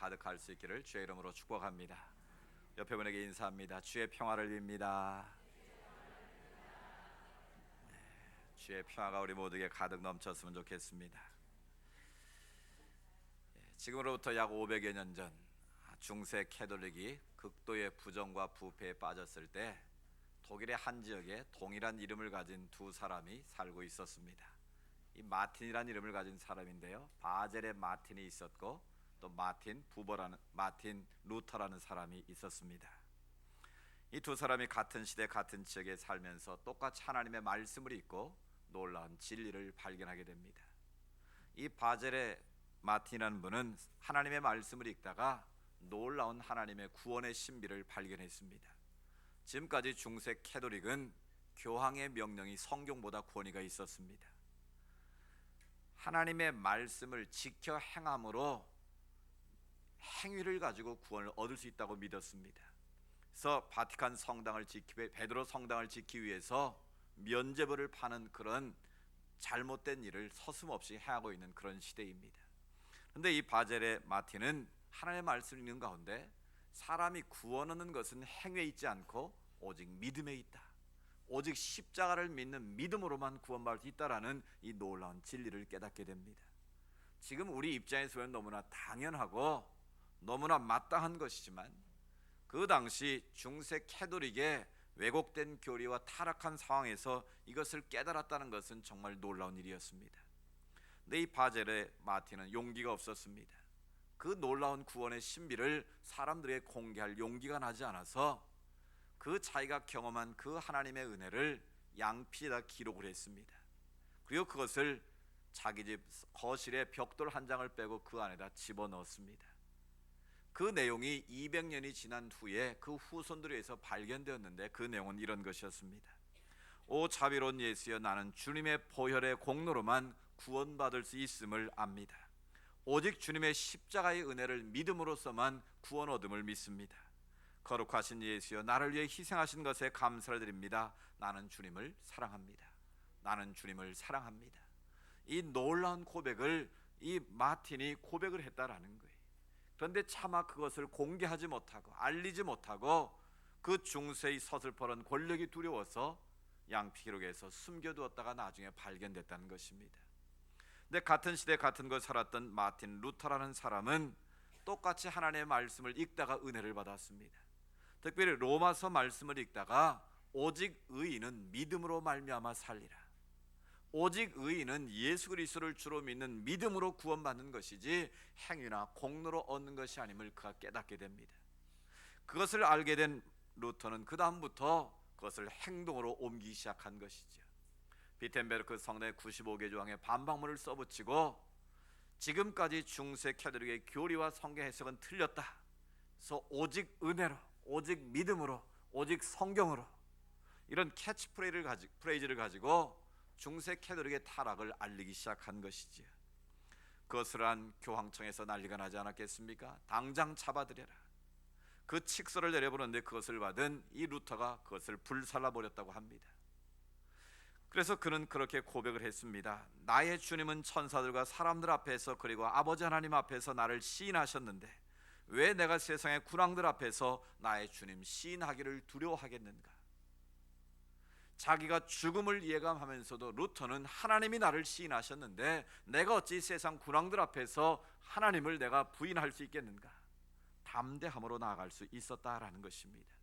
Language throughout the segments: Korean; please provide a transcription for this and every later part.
가득할 수 있기를 주의 이름으로 축복합니다. 옆에 분에게 인사합니다. 주의 평화를 빕니다. 주의 평화가 우리 모두에게 가득 넘쳤으면 좋겠습니다. 지금으로부터 약 500여 년 전 중세 캐톨릭이 극도의 부정과 부패에 빠졌을 때 독일의 한 지역에 동일한 이름을 가진 두 사람이 살고 있었습니다. 이 마틴이라는 이름을 가진 사람인데요, 바젤의 마틴이 있었고 또 마틴 루터라는 사람이 있었습니다. 이 두 사람이 같은 시대 같은 지역에 살면서 똑같이 하나님의 말씀을 읽고 놀라운 진리를 발견하게 됩니다. 이 바젤의 마틴이라는 분은 하나님의 말씀을 읽다가 놀라운 하나님의 구원의 신비를 발견했습니다. 지금까지 중세 캐톨릭은 교황의 명령이 성경보다 권위가 있었습니다. 하나님의 말씀을 지켜 행함으로 행위를 가지고 구원을 얻을 수 있다고 믿었습니다. 그래서 바티칸 성당을 베드로 성당을 지키기 위해서 면죄부를 파는 그런 잘못된 일을 서슴없이 해하고 있는 그런 시대입니다. 그런데 이 바젤의 마틴은 하나님의 말씀을 읽는 가운데 사람이 구원 얻는 것은 행위에 있지 않고 오직 믿음에 있다, 오직 십자가를 믿는 믿음으로만 구원받을 수 있다라는 이 놀라운 진리를 깨닫게 됩니다. 지금 우리 입장에서 보면 너무나 당연하고 너무나 마땅한 것이지만 그 당시 중세 캐톨릭의 왜곡된 교리와 타락한 상황에서 이것을 깨달았다는 것은 정말 놀라운 일이었습니다. 근데 이 바젤의 마틴은 용기가 없었습니다. 그 놀라운 구원의 신비를 사람들에게 공개할 용기가 나지 않아서 그 자기가 경험한 그 하나님의 은혜를 양피에다 기록을 했습니다. 그리고 그것을 자기 집 거실에 벽돌 한 장을 빼고 그 안에다 집어넣었습니다. 그 내용이 200년이 지난 후에 그 후손들에 의해서 발견되었는데 그 내용은 이런 것이었습니다. 오 자비로운 예수여, 나는 주님의 보혈의 공로로만 구원받을 수 있음을 압니다. 오직 주님의 십자가의 은혜를 믿음으로써만 구원 얻음을 믿습니다. 거룩하신 예수여, 나를 위해 희생하신 것에 감사를 드립니다. 나는 주님을 사랑합니다. 나는 주님을 사랑합니다. 이 놀라운 고백을 이 마틴이 고백을 했다라는 거예요. 그런데 차마 그것을 공개하지 못하고 알리지 못하고 그 중세의 서슬퍼런 권력이 두려워서 양피 기록에서 숨겨두었다가 나중에 발견됐다는 것입니다. 근데 같은 시대 같은 곳 살았던 마틴 루터라는 사람은 똑같이 하나님의 말씀을 읽다가 은혜를 받았습니다. 특별히 로마서 말씀을 읽다가 오직 의인은 믿음으로 말미암아 살리라, 오직 의인은 예수 그리스도를 주로 믿는 믿음으로 구원받는 것이지 행위나 공로로 얻는 것이 아님을 그가 깨닫게 됩니다. 그것을 알게 된 루터는 그 다음부터 그것을 행동으로 옮기기 시작한 것이죠. 비텐베르크 성당의 95개 조항에 반박문을 써붙이고 지금까지 중세 캐톨릭의 교리와 성경 해석은 틀렸다, 그래서 오직 은혜로, 오직 믿음으로, 오직 성경으로, 이런 캐치프레이즈를 가지고 중세 캐톨릭의 타락을 알리기 시작한 것이지요. 그것을 한 교황청에서 난리가 나지 않았겠습니까? 당장 잡아들여라. 그 칙서를 내려보는데 그것을 받은 이 루터가 그것을 불살라버렸다고 합니다. 그래서 그는 그렇게 고백을 했습니다. 나의 주님은 천사들과 사람들 앞에서 그리고 아버지 하나님 앞에서 나를 시인하셨는데 왜 내가 세상의 군왕들 앞에서 나의 주님 시인하기를 두려워하겠는가? 자기가 죽음을 예감하면서도 루터는 하나님이 나를 시인하셨는데 내가 어찌 세상 군왕들 앞에서 하나님을 내가 부인할 수 있겠는가? 담대함으로 나아갈 수 있었다라는 것입니다.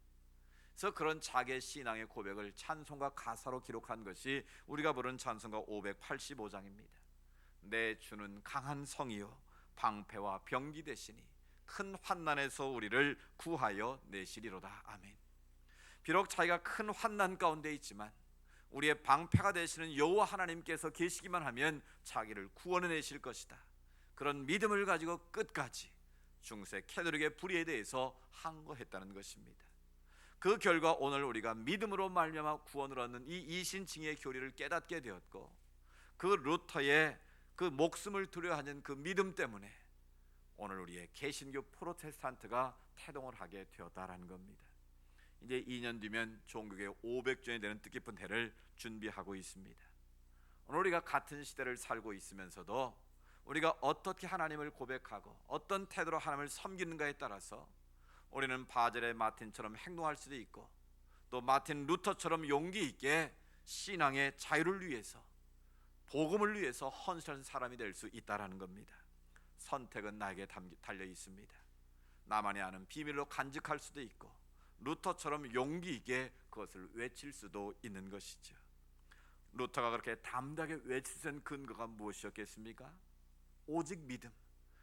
그래서 그런 자기의 신앙의 고백을 찬송가 가사로 기록한 것이 우리가 부른 찬송가 585장입니다. 내 주는 강한 성이요 방패와 병기 되시니 큰 환난에서 우리를 구하여 내시리로다. 아멘. 비록 자기가 큰 환난 가운데 있지만 우리의 방패가 되시는 여호와 하나님께서 계시기만 하면 자기를 구원해 내실 것이다, 그런 믿음을 가지고 끝까지 중세 캐톨릭의 불의에 대해서 항거했다는 것입니다. 그 결과 오늘 우리가 믿음으로 말미암아 구원을 얻는 이 이신칭의 교리를 깨닫게 되었고, 그 루터의 그 목숨을 두려워하는 그 믿음 때문에 오늘 우리의 개신교 프로테스탄트가 태동을 하게 되었다라는 겁니다. 이제 2년 뒤면 종교계 500주년이 되는 뜻깊은 해를 준비하고 있습니다. 오늘 우리가 같은 시대를 살고 있으면서도 우리가 어떻게 하나님을 고백하고 어떤 태도로 하나님을 섬기는가에 따라서 우리는 바젤의 마틴처럼 행동할 수도 있고, 또 마틴 루터처럼 용기 있게 신앙의 자유를 위해서, 복음을 위해서 헌신하는 사람이 될 수 있다라는 겁니다. 선택은 나에게 달려 있습니다. 나만이 아는 비밀로 간직할 수도 있고, 루터처럼 용기 있게 그것을 외칠 수도 있는 것이죠. 루터가 그렇게 담대하게 외칠 수 있는 근거가 무엇이었겠습니까? 오직 믿음,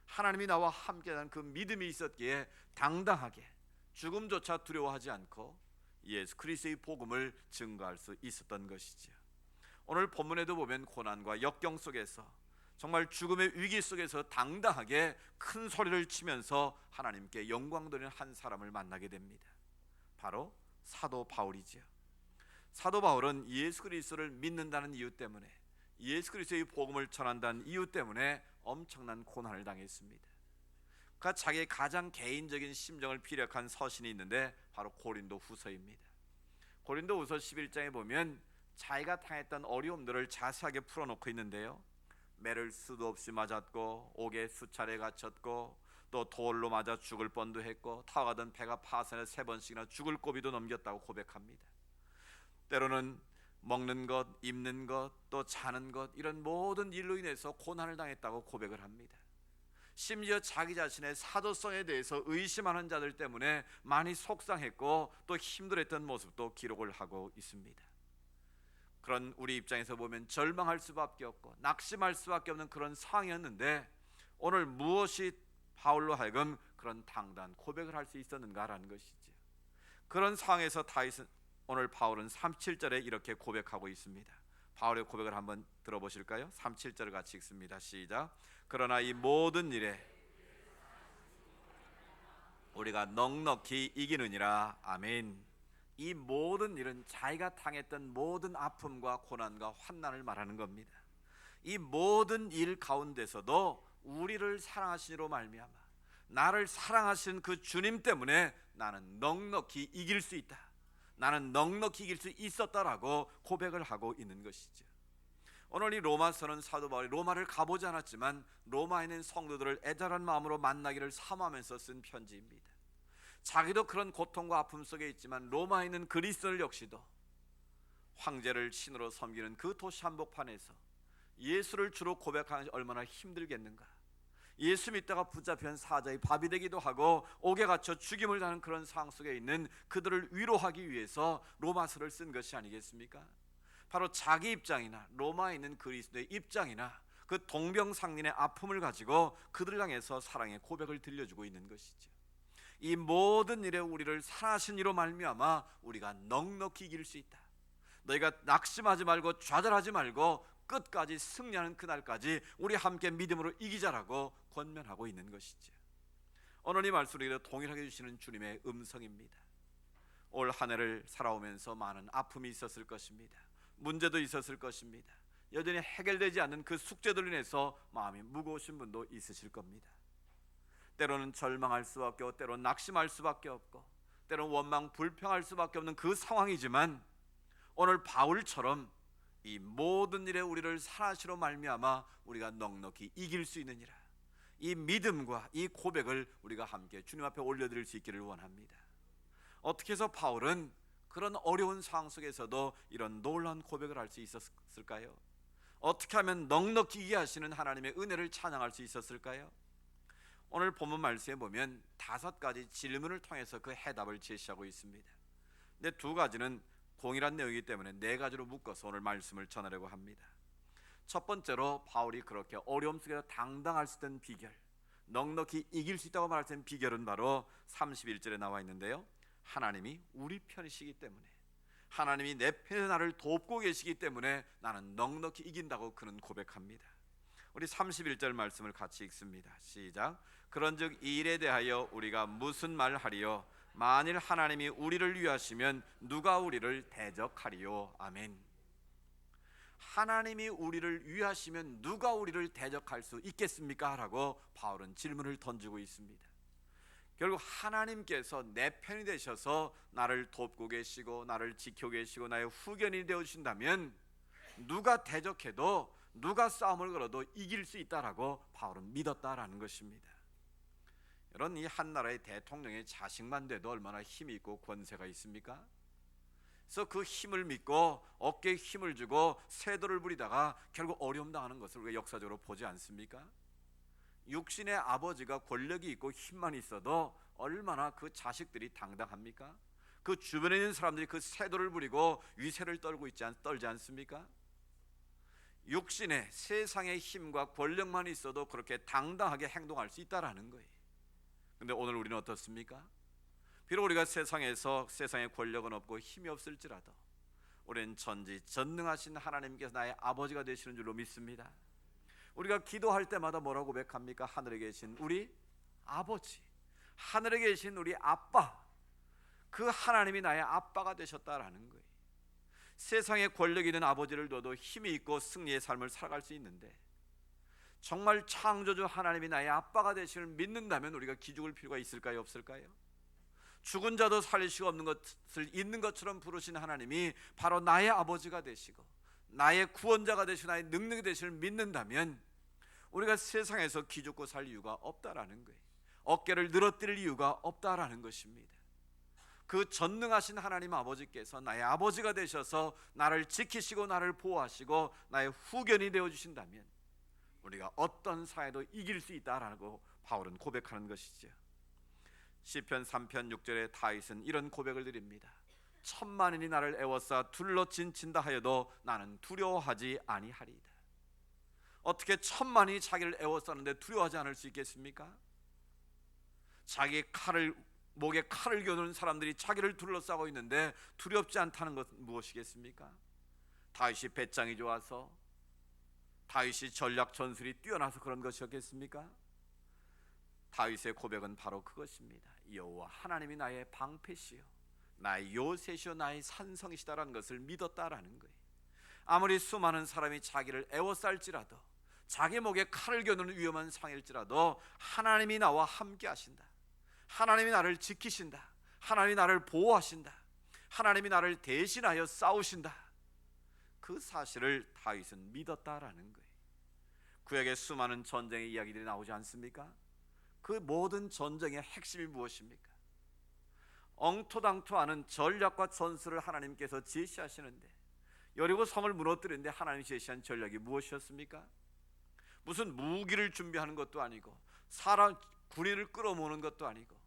하나님이 나와 함께하는 그 믿음이 있었기에 당당하게 죽음조차 두려워하지 않고 예수 그리스도의 복음을 증거할 수 있었던 것이죠. 오늘 본문에도 보면 고난과 역경 속에서, 정말 죽음의 위기 속에서 당당하게 큰 소리를 치면서 하나님께 영광 돌리는 한 사람을 만나게 됩니다. 바로 사도 바울이죠. 사도 바울은 예수 그리스도를 믿는다는 이유 때문에, 예수 그리스도의 복음을 전한다는 이유 때문에 엄청난 고난을 당했습니다. 그가 자기의 가장 개인적인 심정을 피력한 서신이 있는데 바로 고린도 후서입니다. 고린도 후서 11장에 보면 자기가 당했던 어려움들을 자세하게 풀어놓고 있는데요, 매를 수도 없이 맞았고, 옥에 수차례 갇혔고, 또 돌로 맞아 죽을 뻔도 했고, 타가던 배가 파선에 3번씩이나 죽을 고비도 넘겼다고 고백합니다. 때로는 먹는 것, 입는 것, 또 자는 것, 이런 모든 일로 인해서 고난을 당했다고 고백을 합니다. 심지어 자기 자신의 사도성에 대해서 의심하는 자들 때문에 많이 속상했고 또 힘들었던 모습도 기록을 하고 있습니다. 그런 우리 입장에서 보면 절망할 수밖에 없고 낙심할 수밖에 없는 그런 상황이었는데, 오늘 무엇이 바울로 하여금 그런 당당한 고백을 할 수 있었는가라는 것이죠. 그런 상황에서 오늘 바울은 37절에 이렇게 고백하고 있습니다. 바울의 고백을 한번 들어보실까요? 37절을 같이 읽습니다. 시작. 그러나 이 모든 일에 우리가 넉넉히 이기느니라. 아멘. 이 모든 일은 자기가 당했던 모든 아픔과 고난과 환난을 말하는 겁니다. 이 모든 일 가운데서도 우리를 사랑하시니로 말미암아, 나를 사랑하신 그 주님 때문에 나는 넉넉히 이길 수 있다, 나는 넉넉히 이길 수 있었다라고 고백을 하고 있는 것이죠. 오늘 이 로마서는 사도 바울이 로마를 가보지 않았지만 로마에 있는 성도들을 애절한 마음으로 만나기를 사모하면서 쓴 편지입니다. 자기도 그런 고통과 아픔 속에 있지만 로마에 있는 그리스도인들 역시도 황제를 신으로 섬기는 그 도시 한복판에서 예수를 주로 고백하는 것이 얼마나 힘들겠는가. 예수 믿다가 붙잡힌 사자의 밥이 되기도 하고 옥에 갇혀 죽임을 당하는 그런 상황 속에 있는 그들을 위로하기 위해서 로마서를 쓴 것이 아니겠습니까? 바로 자기 입장이나 로마에 있는 그리스도의 입장이나 그 동병상련의 아픔을 가지고 그들을 향해서 사랑의 고백을 들려주고 있는 것이죠. 이 모든 일에 우리를 사랑하신 이로 말미암아 우리가 넉넉히 이길 수 있다, 너희가 낙심하지 말고 좌절하지 말고 끝까지 승리하는 그날까지 우리 함께 믿음으로 이기자라고 권면하고 있는 것이죠. 오늘 이 말씀을 동일하게 주시는 주님의 음성입니다. 올 한 해를 살아오면서 많은 아픔이 있었을 것입니다. 문제도 있었을 것입니다. 여전히 해결되지 않는 그 숙제들로 인해서 마음이 무거우신 분도 있으실 겁니다. 때로는 절망할 수밖에 없고, 때로는 낙심할 수밖에 없고, 때로는 원망 불평할 수밖에 없는 그 상황이지만, 오늘 바울처럼 이 모든 일에 우리를 사랑하시로 말미암아 우리가 넉넉히 이길 수 있느니라, 이 믿음과 이 고백을 우리가 함께 주님 앞에 올려드릴 수 있기를 원합니다. 어떻게 해서 바울은 그런 어려운 상황 속에서도 이런 놀라운 고백을 할 수 있었을까요? 어떻게 하면 넉넉히 이기게 하시는 하나님의 은혜를 찬양할 수 있었을까요? 오늘 본문 말씀에 보면 5가지 질문을 통해서 그 해답을 제시하고 있습니다. 근데 2가지는 동일한 내용이기 때문에 4가지로 묶어서 오늘 말씀을 전하려고 합니다. 첫 번째로 바울이 그렇게 어려움 속에서 당당할 수 있는 비결, 넉넉히 이길 수 있다고 말할 수 있는 비결은 바로 31절에 나와 있는데요, 하나님이 우리 편이시기 때문에, 하나님이 내 편에 나를 돕고 계시기 때문에 나는 넉넉히 이긴다고 그는 고백합니다. 우리 31절 말씀을 같이 읽습니다. 시작. 그런즉 이 일에 대하여 우리가 무슨 말을 하리요? 만일 하나님이 우리를 위하시면 누가 우리를 대적하리요? 아멘. 하나님이 우리를 위하시면 누가 우리를 대적할 수 있겠습니까? 라고 바울은 질문을 던지고 있습니다. 결국 하나님께서 내 편이 되셔서 나를 돕고 계시고 나를 지키고 계시고 나의 후견이 되어주신다면 누가 대적해도 누가 싸움을 걸어도 이길 수 있다라고 바울은 믿었다라는 것입니다. 여러분, 이 한 나라의 대통령의 자식만 돼도 얼마나 힘이 있고 권세가 있습니까? 그래서 그 힘을 믿고 어깨에 힘을 주고 세도를 부리다가 결국 어려움 당하는 것을 우리가 역사적으로 보지 않습니까? 육신의 아버지가 권력이 있고 힘만 있어도 얼마나 그 자식들이 당당합니까? 그 주변에 있는 사람들이 그 세도를 부리고 위세를 떨지 않습니까? 육신의 세상의 힘과 권력만 있어도 그렇게 당당하게 행동할 수 있다라는 거예요. 근데 오늘 우리는 어떻습니까? 비록 우리가 세상에서 세상의 권력은 없고 힘이 없을지라도 우리는 전지전능하신 하나님께서 나의 아버지가 되시는 줄로 믿습니다. 우리가 기도할 때마다 뭐라고 고백합니까? 하늘에 계신 우리 아버지, 하늘에 계신 우리 아빠, 그 하나님이 나의 아빠가 되셨다라는 거예요. 세상에 권력이 있는 아버지를 둬도 힘이 있고 승리의 삶을 살아갈 수 있는데, 정말 창조주 하나님이 나의 아빠가 되시를 믿는다면 우리가 기죽을 필요가 있을까요, 없을까요? 죽은 자도 살릴 수가 없는 것을 있는 것처럼 부르신 하나님이 바로 나의 아버지가 되시고 나의 구원자가 되시고 나의 능력이 되시를 믿는다면 우리가 세상에서 기죽고 살 이유가 없다라는 거예요. 어깨를 늘어뜨릴 이유가 없다라는 것입니다. 그 전능하신 하나님 아버지께서 나의 아버지가 되셔서 나를 지키시고 나를 보호하시고 나의 후견이 되어주신다면 우리가 어떤 사회도 이길 수 있다라고 바울은 고백하는 것이죠. 시편 3편 6절에 다윗은 이런 고백을 드립니다. 천만인이 나를 애워싸 둘러 진친다 하여도 나는 두려워하지 아니하리이다. 어떻게 천만이 자기를 애워싸는데 두려워하지 않을 수 있겠습니까? 자기 목에 칼을 겨누는 사람들이 자기를 둘러싸고 있는데 두렵지 않다는 것은 무엇이겠습니까? 다윗이 배짱이 좋아서, 다윗이 전략 전술이 뛰어나서 그런 것이었겠습니까? 다윗의 고백은 바로 그것입니다. 여호와 하나님이 나의 방패시요 나의 요새시요 나의 산성이시다라는 것을 믿었다라는 거예요. 아무리 수많은 사람이 자기를 애워쌀지라도, 자기 목에 칼을 겨누는 위험한 상일지라도 하나님이 나와 함께 하신다, 하나님이 나를 지키신다, 하나님이 나를 보호하신다, 하나님이 나를 대신하여 싸우신다, 그 사실을 다윗은 믿었다라는 거예요. 그에게 수많은 전쟁의 이야기들이 나오지 않습니까? 그 모든 전쟁의 핵심이 무엇입니까? 엉토당토하는 전략과 전술을 하나님께서 제시하시는데, 여리고 성을 무너뜨리는데 하나님이 제시한 전략이 무엇이었습니까? 무슨 무기를 준비하는 것도 아니고 사람 군인을 끌어모으는 것도 아니고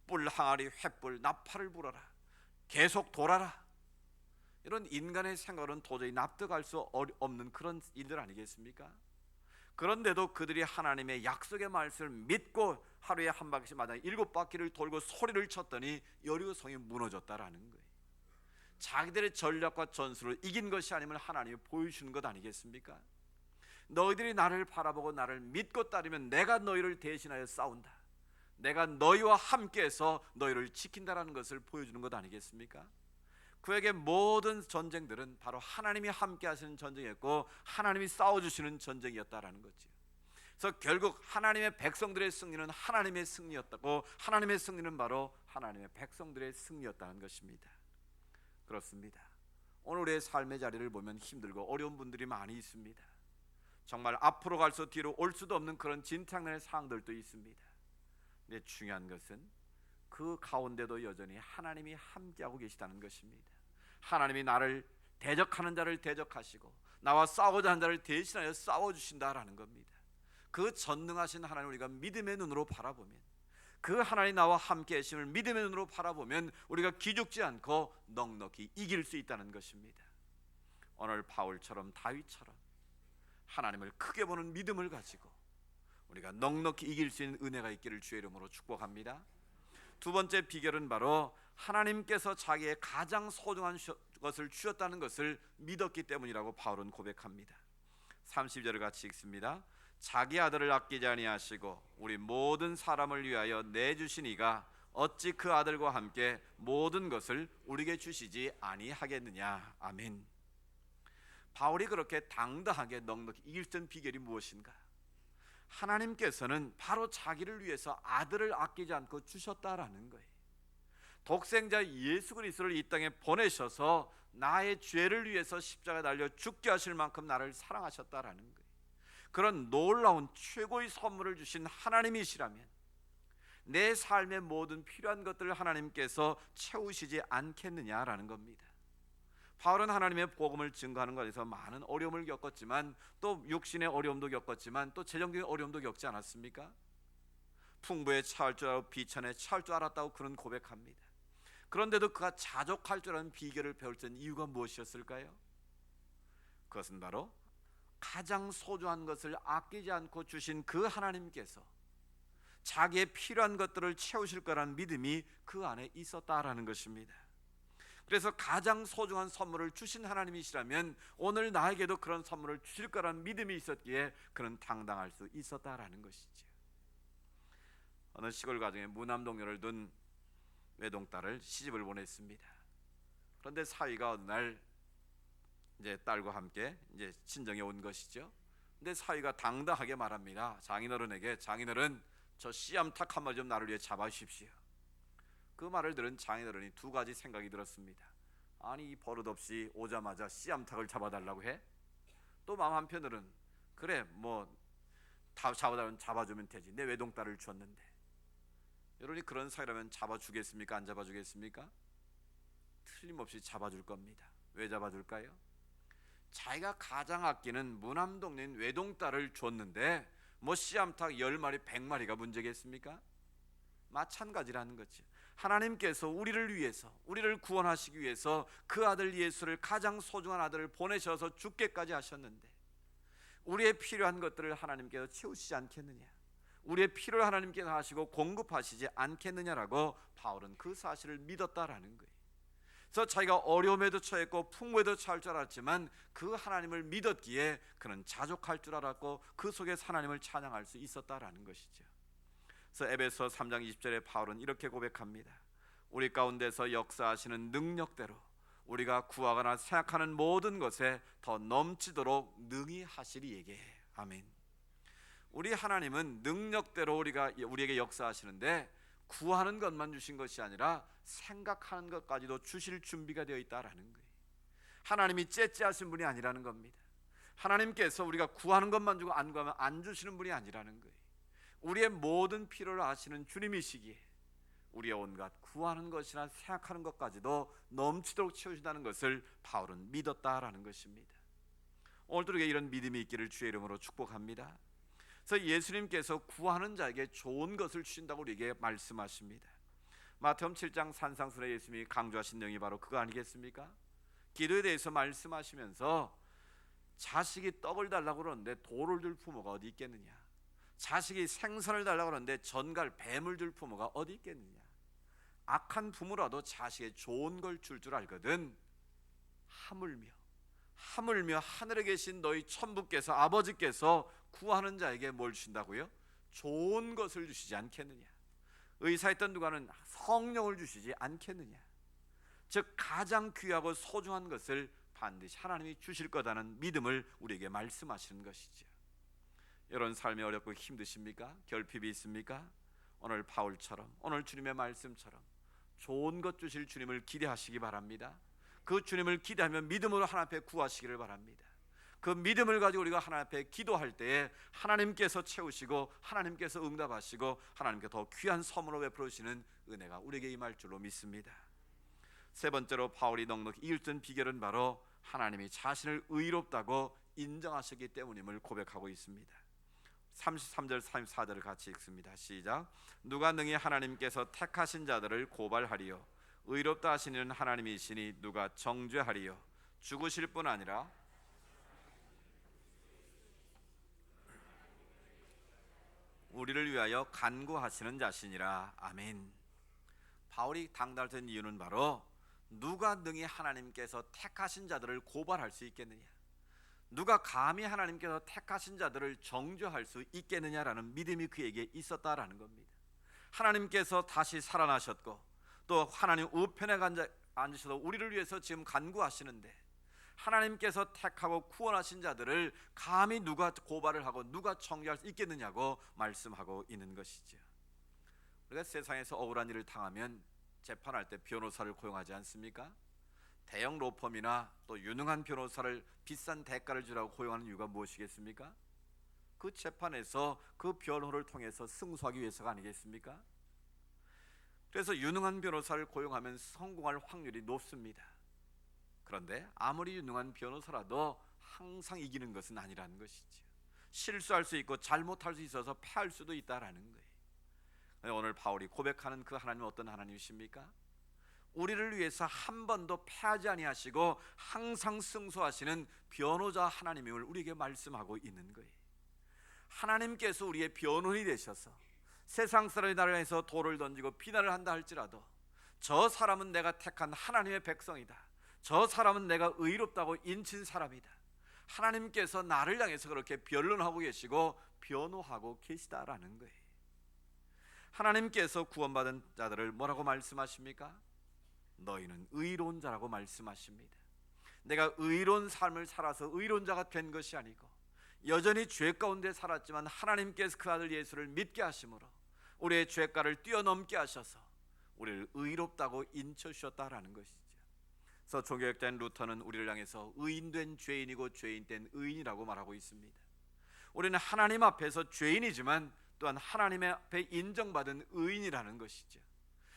뿔 항아리 횃불 나팔을 불어라, 계속 돌아라, 이런 인간의 생각은 도저히 납득할 수 없는 그런 일들 아니겠습니까? 그런데도 그들이 하나님의 약속의 말씀을 믿고 하루에 한 바퀴마다 7바퀴를 돌고 소리를 쳤더니 여리고 성이 무너졌다라는 거예요. 자기들의 전략과 전술을 이긴 것이 아니면 하나님이 보여주는 것 아니겠습니까? 너희들이 나를 바라보고 나를 믿고 따르면 내가 너희를 대신하여 싸운다, 내가 너희와 함께해서 너희를 지킨다라는 것을 보여주는 것 아니겠습니까? 그에게 모든 전쟁들은 바로 하나님이 함께 하시는 전쟁이었고 하나님이 싸워주시는 전쟁이었다라는 거죠. 그래서 결국 하나님의 백성들의 승리는 하나님의 승리였다고, 하나님의 승리는 바로 하나님의 백성들의 승리였다는 것입니다. 그렇습니다. 오늘 우리의 삶의 자리를 보면 힘들고 어려운 분들이 많이 있습니다. 정말 앞으로 갈수록 뒤로 올 수도 없는 그런 진탕의 상황들도 있습니다. 근데 중요한 것은 그 가운데도 여전히 하나님이 함께하고 계시다는 것입니다. 하나님이 나를 대적하는 자를 대적하시고 나와 싸우고자 하는 자를 대신하여 싸워주신다라는 겁니다. 그 전능하신 하나님 우리가 믿음의 눈으로 바라보면, 그 하나님 나와 함께 계심을 믿음의 눈으로 바라보면 우리가 기죽지 않고 넉넉히 이길 수 있다는 것입니다. 오늘 바울처럼 다윗처럼 하나님을 크게 보는 믿음을 가지고 우리가 넉넉히 이길 수 있는 은혜가 있기를 주의 이름으로 축복합니다. 두 번째 비결은 바로 하나님께서 자기의 가장 소중한 것을 주셨다는 것을 믿었기 때문이라고 바울은 고백합니다. 30절을 같이 읽습니다. 자기 아들을 아끼지 아니하시고 우리 모든 사람을 위하여 내주신 이가 어찌 그 아들과 함께 모든 것을 우리에게 주시지 아니하겠느냐. 아멘. 바울이 그렇게 당당하게 넉넉히 이길 수 있는 비결이 무엇인가? 하나님께서는 바로 자기를 위해서 아들을 아끼지 않고 주셨다라는 거예요. 독생자 예수 그리스도를 이 땅에 보내셔서 나의 죄를 위해서 십자가에 달려 죽게 하실 만큼 나를 사랑하셨다라는 거예요. 그런 놀라운 최고의 선물을 주신 하나님이시라면 내 삶의 모든 필요한 것들을 하나님께서 채우시지 않겠느냐라는 겁니다. 바울은 하나님의 복음을 증거하는 것에서 많은 어려움을 겪었지만, 또 육신의 어려움도 겪었지만, 또 재정적인 어려움도 겪지 않았습니까? 풍부에 처할 줄 알고 비천에 처할 줄 알았다고 그는 고백합니다. 그런데도 그가 자족할 줄 아는 비결을 배울 수 있는 이유가 무엇이었을까요? 그것은 바로 가장 소중한 것을 아끼지 않고 주신 그 하나님께서 자기의 필요한 것들을 채우실 거라는 믿음이 그 안에 있었다라는 것입니다. 그래서 가장 소중한 선물을 주신 하나님이시라면 오늘 나에게도 그런 선물을 주실 거라는 믿음이 있었기에 그는 당당할 수 있었다라는 것이죠. 어느 시골 가정에 무남동녀를 둔 외동딸을 시집을 보냈습니다. 그런데 사위가 어느 날 이제 딸과 함께 이제 친정에 온 것이죠. 근데 사위가 당당하게 말합니다. 장인어른에게, 장인어른, 저 씨암탉 한 마리 좀 나를 위해 잡아주십시오. 그 말을 들은 장인어른이 두 가지 생각이 들었습니다. 아니, 이 버릇없이 오자마자 씨암탉을 잡아달라고 해? 또 마음 한편으로는 그래, 뭐 다 잡아달라면 잡아주면 되지, 내 외동딸을 줬는데. 여러분이 그런 사이라면 잡아주겠습니까? 안 잡아주겠습니까? 틀림없이 잡아줄 겁니다. 왜 잡아줄까요? 자기가 가장 아끼는 무남동네인 외동딸을 줬는데 뭐 씨암탉 10마리 100마리가 문제겠습니까? 마찬가지라는 거죠. 하나님께서 우리를 위해서, 우리를 구원하시기 위해서 그 아들 예수를, 가장 소중한 아들을 보내셔서 죽게까지 하셨는데 우리의 필요한 것들을 하나님께서 채우시지 않겠느냐, 우리의 필요를 하나님께서 하시고 공급하시지 않겠느냐라고 바울은 그 사실을 믿었다라는 거예요. 그래서 자기가 어려움에도 처했고 풍부에도 처할 줄 알았지만 그 하나님을 믿었기에 그는 자족할 줄 알았고 그 속에서 하나님을 찬양할 수 있었다라는 것이죠. 그래서 에베소 3장 20절에 바울은 이렇게 고백합니다. 우리 가운데서 역사하시는 능력대로 우리가 구하거나 생각하는 모든 것에 더 넘치도록 능히 하시리에게. 아멘. 우리 하나님은 능력대로 우리에게 역사하시는데 구하는 것만 주신 것이 아니라 생각하는 것까지도 주실 준비가 되어 있다라는 거예요. 하나님이 째째하신 분이 아니라는 겁니다. 하나님께서 우리가 구하는 것만 주고 안 구하면 안 주시는 분이 아니라는 거예요. 우리의 모든 필요를 아시는 주님이시기에 우리의 온갖 구하는 것이나 생각하는 것까지도 넘치도록 채우신다는 것을 바울은 믿었다라는 것입니다. 오늘도 우리에게 이런 믿음이 있기를 주의 이름으로 축복합니다. 그래서 예수님께서 구하는 자에게 좋은 것을 주신다고 우리에게 말씀하십니다. 마태복음 7장 산상순에 예수님이 강조하신 내용이 바로 그거 아니겠습니까? 기도에 대해서 말씀하시면서 자식이 떡을 달라고 그러는데 돌을 줄 부모가 어디 있겠느냐, 자식이 생선을 달라고 그러는데 전갈 뱀을 줄 부모가 어디 있겠느냐. 악한 부모라도 자식의 좋은 걸 줄 알거든. 하물며 하늘에 계신 너희 천부께서, 아버지께서 구하는 자에게 뭘 주신다고요? 좋은 것을 주시지 않겠느냐. 의사했던 누가는 성령을 주시지 않겠느냐. 즉 가장 귀하고 소중한 것을 반드시 하나님이 주실 거다는 믿음을 우리에게 말씀하시는 것이죠. 여러분 삶이 어렵고 힘드십니까? 결핍이 있습니까? 오늘 바울처럼, 오늘 주님의 말씀처럼 좋은 것 주실 주님을 기대하시기 바랍니다. 그 주님을 기대하며 믿음으로 하나님 앞에 구하시기를 바랍니다. 그 믿음을 가지고 우리가 하나님 앞에 기도할 때에 하나님께서 채우시고 하나님께서 응답하시고 하나님께 더 귀한 선물을 베풀어 주시는 은혜가 우리에게 임할 줄로 믿습니다. 세 번째로 바울이 넉넉히 이길 비결은 바로 하나님이 자신을 의롭다고 인정하셨기 때문임을 고백하고 있습니다. 33절 34절을 같이 읽습니다. 시작. 누가 능히 하나님께서 택하신 자들을 고발하리요, 의롭다 하시는 하나님이시니 누가 정죄하리요. 죽으실 뿐 아니라 우리를 위하여 간구하시는 자시니라. 아멘. 바울이 당당한 이유는 바로 누가 능히 하나님께서 택하신 자들을 고발할 수 있겠느냐, 누가 감히 하나님께서 택하신 자들을 정죄할 수 있겠느냐라는 믿음이 그에게 있었다라는 겁니다. 하나님께서 다시 살아나셨고 또 하나님 우편에 앉으셔서 우리를 위해서 지금 간구하시는데 하나님께서 택하고 구원하신 자들을 감히 누가 고발을 하고 누가 정죄할 수 있겠느냐고 말씀하고 있는 것이죠. 우리가 세상에서 억울한 일을 당하면 재판할 때 변호사를 고용하지 않습니까? 대형 로펌이나 또 유능한 변호사를 비싼 대가를 주라고 고용하는 이유가 무엇이겠습니까? 그 재판에서 그 변호를 통해서 승소하기 위해서가 아니겠습니까? 그래서 유능한 변호사를 고용하면 성공할 확률이 높습니다. 그런데 아무리 유능한 변호사라도 항상 이기는 것은 아니라는 것이죠. 실수할 수 있고 잘못할 수 있어서 패할 수도 있다라는 거예요. 오늘 바울이 고백하는 그 하나님은 어떤 하나님이십니까? 우리를 위해서 한 번도 패하지 아니하시고 항상 승소하시는 변호자 하나님임을 우리에게 말씀하고 있는 거예요. 하나님께서 우리의 변호인이 되셔서 세상 사람이 나를 향해서 돌을 던지고 비난을 한다 할지라도 저 사람은 내가 택한 하나님의 백성이다, 저 사람은 내가 의롭다고 인친 사람이다, 하나님께서 나를 향해서 그렇게 변론하고 계시고 변호하고 계시다라는 거예요. 하나님께서 구원받은 자들을 뭐라고 말씀하십니까? 너희는 의로운 자라고 말씀하십니다. 내가 의로운 삶을 살아서 의로운 자가 된 것이 아니고 여전히 죄 가운데 살았지만 하나님께서 그 아들 예수를 믿게 하심으로 우리의 죄가를 뛰어넘게 하셔서 우리를 의롭다고 인쳐주셨다라는 것이죠. 그래서 종교학자인 루터는 우리를 향해서 의인된 죄인이고 죄인된 의인이라고 말하고 있습니다. 우리는 하나님 앞에서 죄인이지만 또한 하나님 앞에 인정받은 의인이라는 것이죠.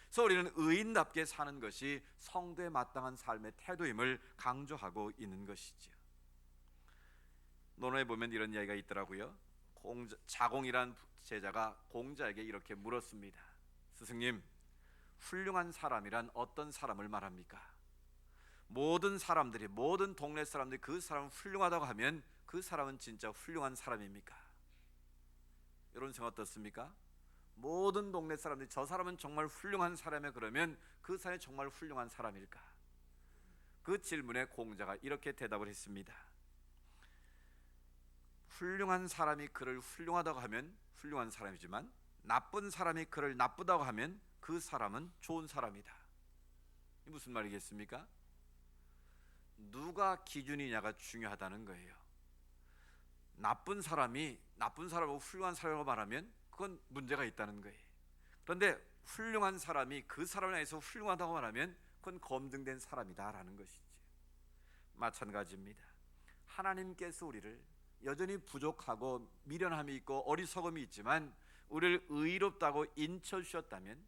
그래서 우리는 의인답게 사는 것이 성도에 마땅한 삶의 태도임을 강조하고 있는 것이죠. 논어에 보면 이런 이야기가 있더라고요. 자공이란 제자가 공자에게 이렇게 물었습니다. 스승님, 훌륭한 사람이란 어떤 사람을 말합니까? 모든 사람들이, 모든 동네 사람들이 그 사람은 훌륭하다고 하면 그 사람은 진짜 훌륭한 사람입니까? 여러분 생각 어떻습니까? 모든 동네 사람들이 저 사람은 정말 훌륭한 사람이야 그러면 그 사람이 정말 훌륭한 사람일까? 그 질문에 공자가 이렇게 대답을 했습니다. 훌륭한 사람이 그를 훌륭하다고 하면 훌륭한 사람이지만 나쁜 사람이 그를 나쁘다고 하면 그 사람은 좋은 사람이다. 이 무슨 말이겠습니까? 누가 기준이냐가 중요하다는 거예요. 나쁜 사람이 나쁜 사람하고 훌륭한 사람이라고 말하면 그건 문제가 있다는 거예요. 그런데 훌륭한 사람이 그 사람에 대해서 훌륭하다고 말하면 그건 검증된 사람이다라는 것이지. 마찬가지입니다. 하나님께서 우리를 여전히 부족하고 미련함이 있고 어리석음이 있지만 우리를 의롭다고 인쳐주셨다면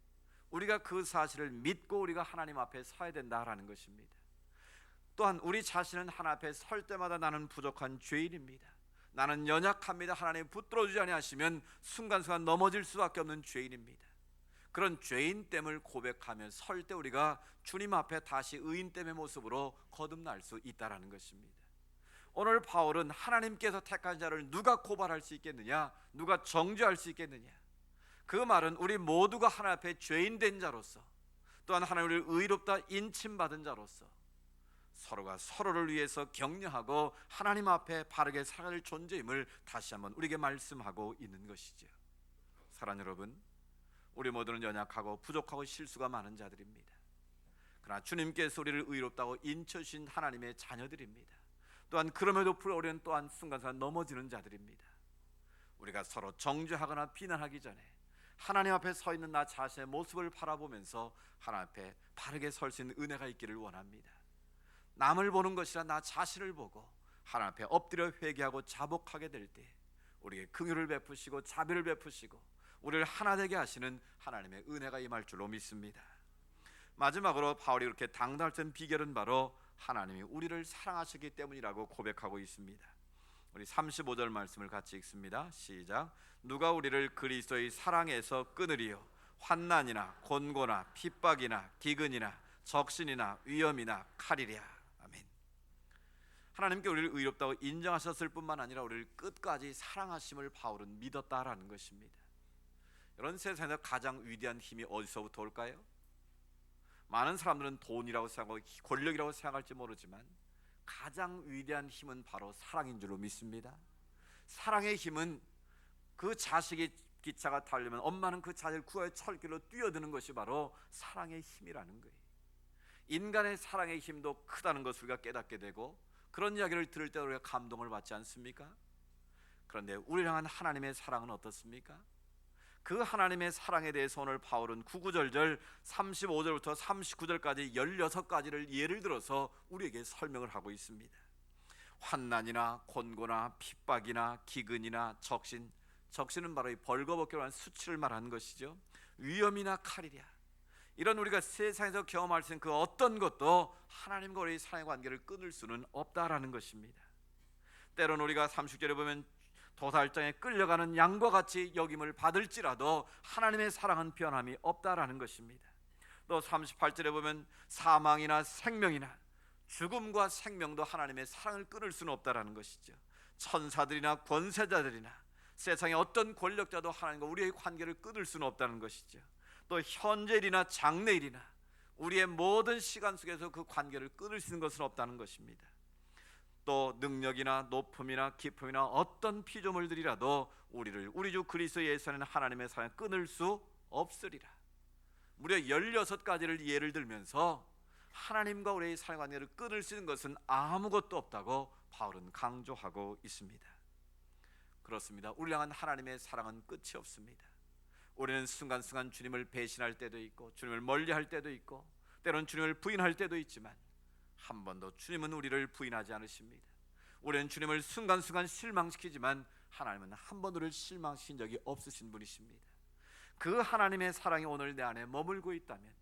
우리가 그 사실을 믿고 우리가 하나님 앞에 서야 된다라는 것입니다. 또한 우리 자신은 하나님 앞에 설 때마다 나는 부족한 죄인입니다, 나는 연약합니다, 하나님 붙들어주지 아니하시면 순간순간 넘어질 수밖에 없는 죄인입니다. 그런 죄인됨을 고백하며 설 때 우리가 주님 앞에 다시 의인됨의 모습으로 거듭날 수 있다라는 것입니다. 오늘 바울은 하나님께서 택한 자를 누가 고발할 수 있겠느냐, 누가 정죄할 수 있겠느냐, 그 말은 우리 모두가 하나님 앞에 죄인된 자로서 또한 하나님을 의롭다 인침받은 자로서 서로가 서로를 위해서 격려하고 하나님 앞에 바르게 살아갈 존재임을 다시 한번 우리에게 말씀하고 있는 것이죠. 사랑하는 여러분, 우리 모두는 연약하고 부족하고 실수가 많은 자들입니다. 그러나 주님께서 우리를 의롭다고 인쳐주신 하나님의 자녀들입니다. 또한 그럼에도 불구하고 우리는 또한 순간순간 넘어지는 자들입니다. 우리가 서로 정죄하거나 비난하기 전에 하나님 앞에 서 있는 나 자신의 모습을 바라보면서 하나님 앞에 바르게 설 수 있는 은혜가 있기를 원합니다. 남을 보는 것이라 나 자신을 보고 하나님 앞에 엎드려 회개하고 자복하게 될 때 우리에게 긍휼을 베푸시고 자비를 베푸시고 우리를 하나 되게 하시는 하나님의 은혜가 임할 줄로 믿습니다. 마지막으로 바울이 그렇게 당당할 수 있는 비결은 바로 하나님이 우리를 사랑하시기 때문이라고 고백하고 있습니다. 우리 35절 말씀을 같이 읽습니다. 시작. 누가 우리를 그리스도의 사랑에서 끊으리요? 환난이나 곤고나 핍박이나 기근이나 적신이나 위험이나 칼이랴. 아멘. 하나님께 우리를 의롭다고 인정하셨을 뿐만 아니라 우리를 끝까지 사랑하심을 바울은 믿었다라는 것입니다. 이런 세상에서 가장 위대한 힘이 어디서부터 올까요? 많은 사람들은 돈이라고 생각하고 권력이라고 생각할지 모르지만 가장 위대한 힘은 바로 사랑인 줄로 믿습니다. 사랑의 힘은 그 자식이 기차가 타려면 엄마는 그 자식을 구하여 철길로 뛰어드는 것이 바로 사랑의 힘이라는 거예요. 인간의 사랑의 힘도 크다는 것을 우리가 깨닫게 되고 그런 이야기를 들을 때 우리가 감동을 받지 않습니까? 그런데 우리를 향한 하나님의 사랑은 어떻습니까? 그 하나님의 사랑에 대해서 오늘 바울은 구구절절 35절부터 39절까지 16가지를 예를 들어서 우리에게 설명을 하고 있습니다. 환난이나 곤고나 핍박이나 기근이나 적신, 적신은 바로 이 벌거벗기로 한 수치를 말하는 것이죠. 위험이나 칼이랴, 이런 우리가 세상에서 경험할 수 있는 그 어떤 것도 하나님과 우리의 사랑의 관계를 끊을 수는 없다라는 것입니다. 때로는 우리가 30절에 보면 도살장에 끌려가는 양과 같이 여김을 받을지라도 하나님의 사랑은 변함이 없다라는 것입니다. 또 38절에 보면 사망이나 생명이나 죽음과 생명도 하나님의 사랑을 끊을 수는 없다라는 것이죠. 천사들이나 권세자들이나 세상의 어떤 권력자도 하나님과 우리의 관계를 끊을 수는 없다는 것이죠. 또 현재일이나 장래일이나 우리의 모든 시간 속에서 그 관계를 끊을 수 있는 것은 없다는 것입니다. 또 능력이나 높음이나 기쁨이나 어떤 피조물들이라도 우리를 우리 주 그리스도 예수는 하나님의 사랑을 끊을 수 없으리라. 무려 16가지를 예를 들면서 하나님과 우리의 사랑의 관계를 끊을 수 있는 것은 아무것도 없다고 바울은 강조하고 있습니다. 그렇습니다. 우리를 향한 하나님의 사랑은 끝이 없습니다. 우리는 순간순간 주님을 배신할 때도 있고 주님을 멀리할 때도 있고 때로는 주님을 부인할 때도 있지만 한 번도 주님은 우리를 부인하지 않으십니다. 우리는 주님을 순간순간 실망시키지만 하나님은 한 번도 우리를 실망시킨 적이 없으신 분이십니다. 그 하나님의 사랑이 오늘 내 안에 머물고 있다면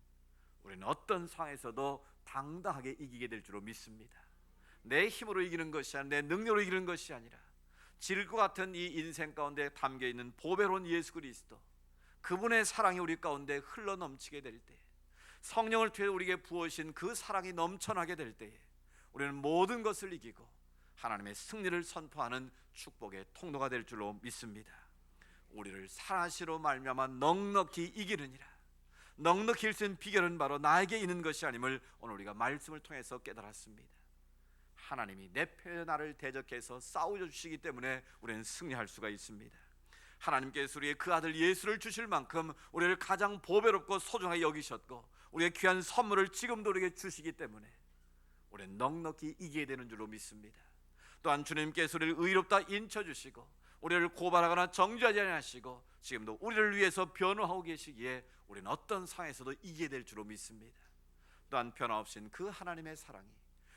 우리는 어떤 상황에서도 당당하게 이기게 될 줄로 믿습니다. 내 힘으로 이기는 것이 아니라 내 능력으로 이기는 것이 아니라 질과 같은 이 인생 가운데 담겨있는 보배로운 예수 그리스도, 그분의 사랑이 우리 가운데 흘러넘치게 될 때, 성령을 통해 우리에게 부어주신 그 사랑이 넘쳐나게 될 때에 우리는 모든 것을 이기고 하나님의 승리를 선포하는 축복의 통로가 될 줄로 믿습니다. 우리를 사랑하시로 말미암아 넉넉히 이기느니라. 넉넉히 이길 수 있는 비결은 바로 나에게 있는 것이 아님을 오늘 우리가 말씀을 통해서 깨달았습니다. 하나님이 내 편에 나를 대적해서 싸우려 주시기 때문에 우리는 승리할 수가 있습니다. 하나님께서 우리의 그 아들 예수를 주실 만큼 우리를 가장 보배롭고 소중하게 여기셨고 우리의 귀한 선물을 지금도 우리에게 주시기 때문에 우리는 넉넉히 이기게 되는 줄로 믿습니다. 또한 주님께서 우리를 의롭다 인쳐주시고 우리를 고발하거나 정죄하지 않으시고 지금도 우리를 위해서 변호하고 계시기에 우리는 어떤 상황에서도 이기게 될 줄로 믿습니다. 또한 변화없인 그 하나님의 사랑이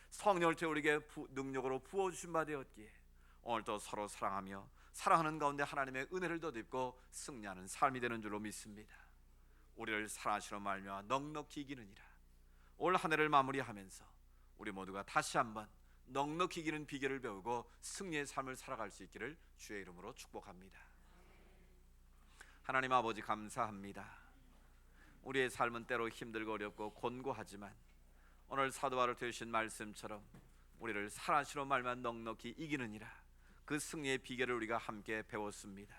성령을 통해 우리에게 능력으로 부어주신 바 되었기에 오늘도 서로 사랑하며 사랑하는 가운데 하나님의 은혜를 덧입고 승리하는 삶이 되는 줄로 믿습니다. 우리를 사랑하시는 말미암아 넉넉히 이기느니라. 올 한 해를 마무리하면서 우리 모두가 다시 한번 넉넉히 이기는 비결을 배우고 승리의 삶을 살아갈 수 있기를 주의 이름으로 축복합니다. 하나님 아버지 감사합니다. 우리의 삶은 때로 힘들고 어렵고 곤고하지만 오늘 사도 바울을 되신 말씀처럼 우리를 사랑하시는 말만 넉넉히 이기느니라, 그 승리의 비결을 우리가 함께 배웠습니다.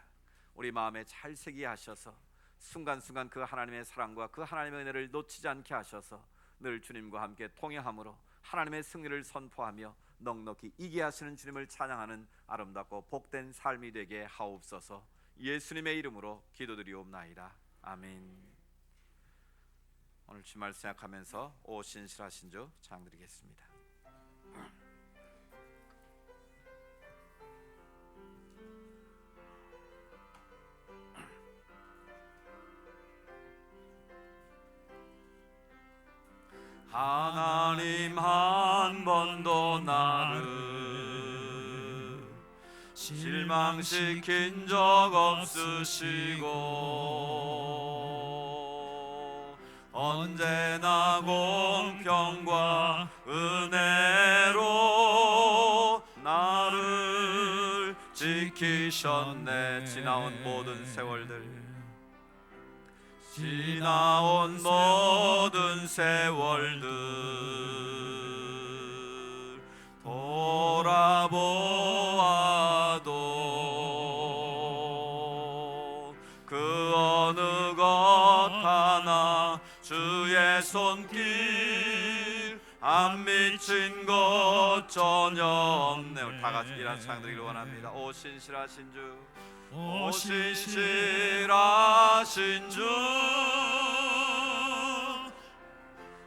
우리 마음에 잘 새기게 하셔서 순간순간 그 하나님의 사랑과 그 하나님의 은혜를 놓치지 않게 하셔서 늘 주님과 함께 동행함으로 하나님의 승리를 선포하며 넉넉히 이기게 하시는 주님을 찬양하는 아름답고 복된 삶이 되게 하옵소서. 예수님의 이름으로 기도드리옵나이다. 아멘. 오늘 주말 생각하면서 오 신실하신 주 찬양드리겠습니다. 하나님 한 번도 나를 실망시킨 적 없으시고 언제나 공평과 은혜로 나를 지키셨네. 지나온 모든 세월들, 지나온 모든 세월들 돌아보아도 그 어느 것 하나 주의 손길 안 미친 것 전혀 없네. 우리 다 같이 이란 찬양드리기를 원합니다. 오 신실하신 주, 오 신실하신 주,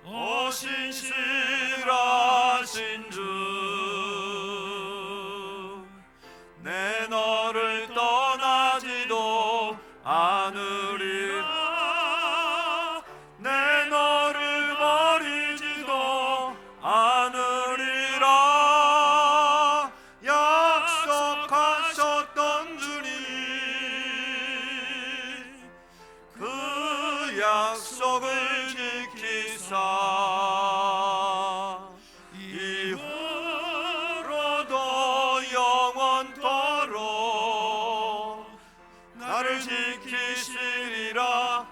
오 신실하신 주, 내 너를 떠나지도 않으 이후로도 영원토록 나를 지키시리라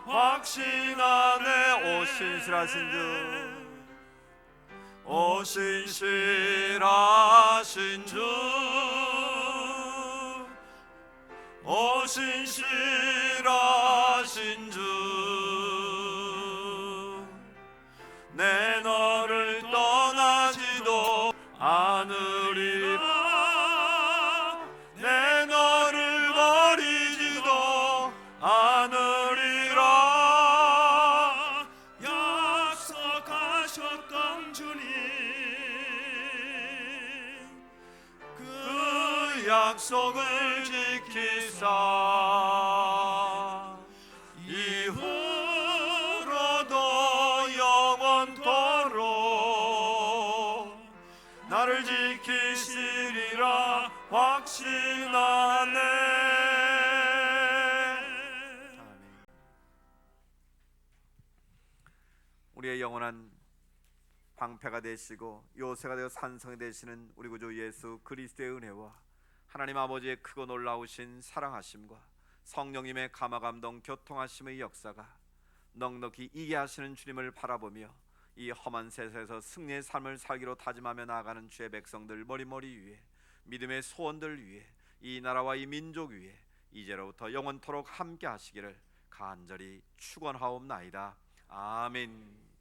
확신하네. 오 신실하신 주, 오 신실하신 주, 오 신실하신 주, 내 너를 떠나지도 않으리라, 내 너를 버리지도 않으리라. 약속하셨던 주님, 그 약속을 지키사 이후로도 영원토록 나를 지키시리라 확신하네. 아멘. 우리의 영원한 방패가 되시고 요새가 되어 산성이 되시는 우리 구주 예수 그리스도의 은혜와 하나님 아버지의 크고 놀라우신 사랑하심과 성령님의 감화감동 교통하심의 역사가 넉넉히 이게 하시는 주님을 바라보며 이 험한 세상에서 승리의 삶을 살기로 다짐하며 나아가는 주의 백성들 머리머리 위에, 믿음의 소원들 위에, 이 나라와 이 민족 위에 이제로부터 영원토록 함께 하시기를 간절히 축원하옵나이다. 아멘.